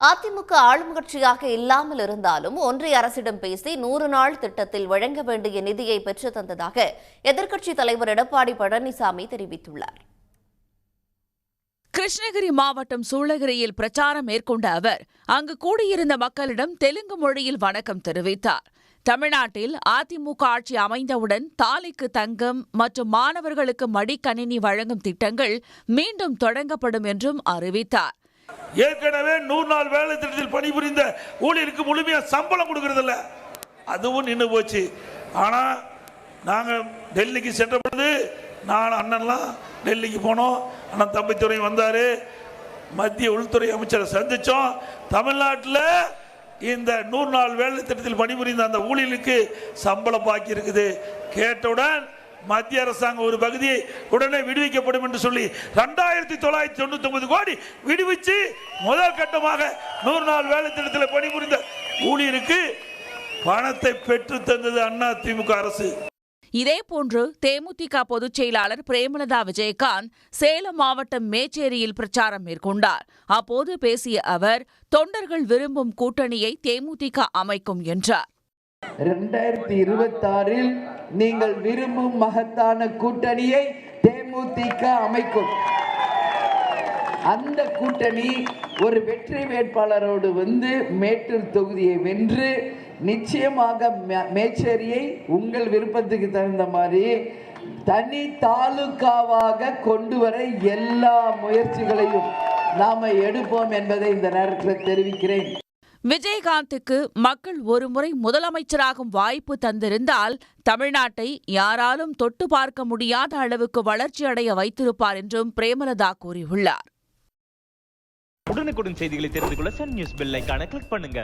அதிமுக ஆளும் கட்சியாக இல்லாமல் இருந்தாலும் ஒன்றிய அரசிடம் பேசி 100 நாள் திட்டத்தில் வழங்க வேண்டிய நிதியை பெற்று தந்ததாக எதிர்க்கட்சித் தலைவர் எடப்பாடி பழனிசாமி தெரிவித்துள்ளார். கிருஷ்ணகிரி மாவட்டம் சூளகிரியில் பிரச்சாரம் மேற்கொண்ட அவர் அங்கு கூடியிருந்த மக்களிடம் தெலுங்கு மொழியில் வணக்கம் தெரிவித்தார். தமிழ்நாட்டில் அதிமுக ஆட்சி அமைந்தவுடன் தாலிக்கு தங்கம் மற்றும் மாணவர்களுக்கு மடிக்கணினி வழங்கும் திட்டங்கள் மீண்டும் தொடங்கப்படும் என்றும் அறிவித்தார். ஏற்கனவே 100 நாள் வேலை திட்டத்தில் பணிபுரிந்த ஊழியருக்கு முழுமையா சம்பளம் கொடுக்கறதில்ல, அதுவும் நின்று போச்சு. ஆனா நாங்கள் டெல்லிக்கு சென்ற பொழுது நான் அண்ணன்லாம் டெல்லிக்கு போனோம். அண்ணன் தம்பித்துறை வந்தாரு, மத்திய உள்துறை அமைச்சரை சந்திச்சோம். தமிழ்நாட்டில் இந்த 100 நாள் வேலை திட்டத்தில் பணிபுரிந்த அந்த ஊழியர்களுக்கு சம்பளம் பாக்கி இருக்குது. கேட்டவுடன் மத்திய அரசாங்கம் ஒரு பகுதியை உடனே விடுவிக்கப்படும் என்று சொல்லி 2999 கோடி விடுவிச்சு முதல் கட்டமாக 100 நாள் வேலை திட்டத்தில் பணிபுரிந்த ஊழியருக்கு பணத்தை பெற்று தந்தது அதிமுக அரசு. இதேபோன்று தேமுதிக பொதுச் செயலாளர் பிரேமலதா விஜயகாந்த் சேலம் மாவட்டம் மேச்சேரியில் பிரச்சாரம் மேற்கொண்டார். அப்போது பேசிய அவர் தொண்டர்கள் விரும்பும் கூட்டணியை தேமுதிக அமைக்கும் என்றார். 2026 நீங்கள் விரும்பும் மகத்தான கூட்டணியை தேமுதிக அமைக்கும். அந்த கூட்டணி ஒரு வெற்றி வேட்பாளரோடு வந்து மேட்டூர் தொகுதியை வென்று நிச்சயமாக மேச்சேரியை உங்கள் விருப்பத்துக்கு தகுந்த மாதிரி தனி தாலுகாவாக கொண்டு வர எல்லா முயற்சிகளையும் நாம எடுப்போம் என்பதை இந்த நேரத்தில் தெரிவிக்கிறேன். விஜயகாந்துக்கு மக்கள் ஒருமுறை முதலமைச்சராகும் வாய்ப்பு தந்திருந்தால் தமிழ்நாட்டை யாராலும் தொட்டு பார்க்க முடியாத அளவுக்கு வளர்ச்சியடைய வைத்திருப்பார் என்றும் பிரேமலதா கூறியுள்ளார். உடனுக்குடன் செய்திகளை தெரிந்து கொள்ள சன் நியூஸ் பெல் ஐகானை கிளிக் பண்ணுங்க.